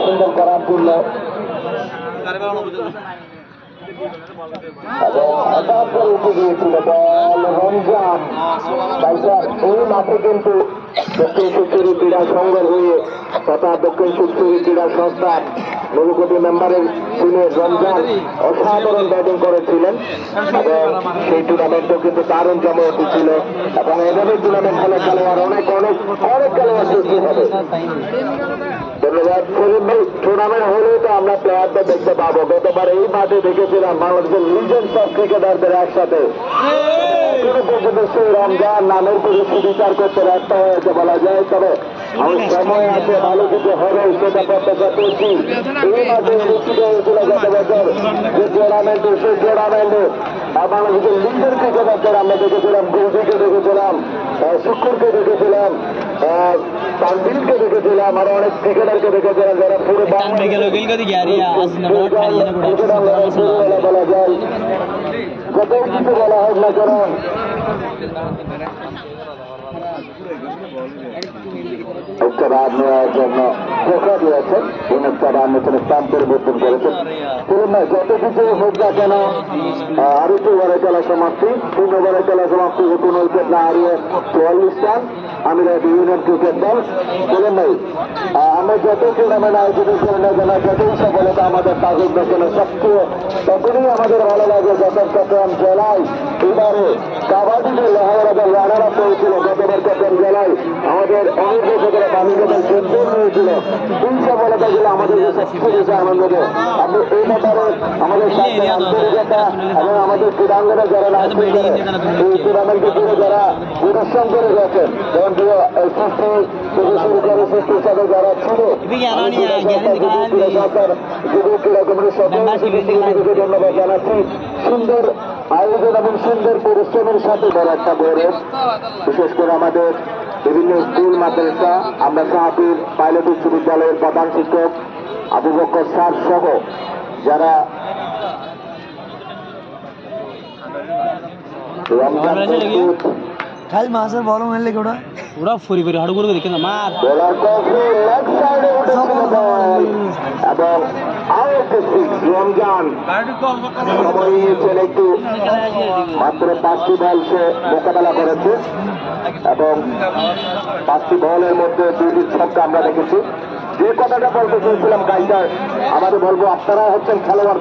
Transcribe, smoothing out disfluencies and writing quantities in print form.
সুন্দর করার জন্য এবং হঠাৎ করে উঠে গিয়েছিল বল রমজান। এই মাঠে কিন্তু দক্ষিণ সুস্থরী ক্রীড়া সংঘের হয়ে তথা দক্ষিণ সুস্থরী ক্রীড়া সংস্থার নবকোটি মেম্বারের ছিলেন রমজান অসাধারণ ব্যাটিং করেছিলেন এবং সেই টুর্নামেন্টও কিন্তু দারুণ জমায়েত ছিল এবং এভাবে টুর্নামেন্ট খেলে খেলোয়াড় অনেক খেলোয়াড় সৃষ্টি হবে। ধন্যবাদ সেলিম ভাই। টুর্নামেন্ট হলেই তো আমরা প্লেয়ারদের দেখতে পাবো। গতবার এই মাঠে দেখেছিলাম বাংলাদেশের লিজেন্ডস অফ ক্রিকেটারদের একসাথে। সেই রমজান নামের পুরো সুবিচার করতে ব্যর্থ হয়েছে বলা যায়, তবে আমার সময় আছে, ভালো কিছু হবে সেটা প্রত্যাশা করছি। এই মাঠে অনুষ্ঠিত হয়েছিল গত বছর যে টুর্নামেন্টে, সেই টুর্নামেন্টে বাংলাদেশের লিজেন্ড ক্রিকেটারদের আমরা দেখেছিলাম, গুলজিকে দেখেছিলাম, শুক্কুরকে দেখেছিলাম, তানভীরকে দেখেছিলাম, আরো অনেক ক্রিকেটারকে দেখেছিলাম যারা পুরো বলা যায় যতই কিছু বলা হোক না কেন একটা রান নেওয়ার জন্য ধোকা দিয়েছেন, একটা রান এখানে স্থান পরিবর্তন করেছেন। যত কিছু হোক না কেন আরো 2 ওভারে খেলা সমাপ্তি, 3 ওভারে খেলা সমাপ্তি, কোন উইকেট না হারিয়ে 44 রান আমিরা ইউনিয়ন ক্রিকেট দল। বলেন ভাই, আমরা যত টুর্নামেন্ট আয়োজিত করি না কেন, যতই সফলতা আমাদের কাগজ না কেন, সবচেয়ে তখনই আমাদের ভালো লাগে যখন চট্টগ্রাম জেলায় এবারে কাবাডিতে লোহাওয়ারাদের রানার আপ হয়েছিল। গতবার চট্টগ্রাম জেলায় আমাদের অনেক বছরের বাণিজ্যের সুন্দর হয়েছিল। এই সফলতাগুলো আমাদের সবচেয়ে বেশি আনন্দ দেয়। আপনি এই ব্যাপারে আমাদের সাথে আন্তরিকতা এবং আমাদের ক্রীড়াঙ্গনে যারা নাচতে করে এই টুর্নামেন্টে জুড়ে যারা প্রদর্শন করে গেছেন, যেমন সৃষ্টি থেকে শুরু করে সৃষ্টির সাথে যারা ছিল যুব ক্রীড়া কমিটির সকলকে ধন্যবাদ জানাচ্ছি। সুন্দর আয়োজন এবং সুন্দর পরিশ্রমের সাথে বড় একটা গৌরব, বিশেষ করে আমাদের বিভিন্ন স্কুল মাদ্রাসা, আমরা শাহপুর পাইলট উচ্চ বিদ্যালয়ের প্রধান শিক্ষক আবু বকর স্যার সহ যারা কাল মাসের বল মারলে ওরা ওরা ফরি ফরি হাড়ু করে দেখে না মার বলার কফি লেগ সাইডে উঠেছিল বল এবং আউট রমজান সময় নিয়েছেন একটু, মাত্র 5টি বল সে মোকাবেলা করেছে এবং 5টি বলের মধ্যে 2টি ছক্কা আমরা দেখেছি। যে কথাটা বলতে চেয়েছিলাম গাইডার, আমাদের বলবো আপনারা হচ্ছেন খেলোয়াড়।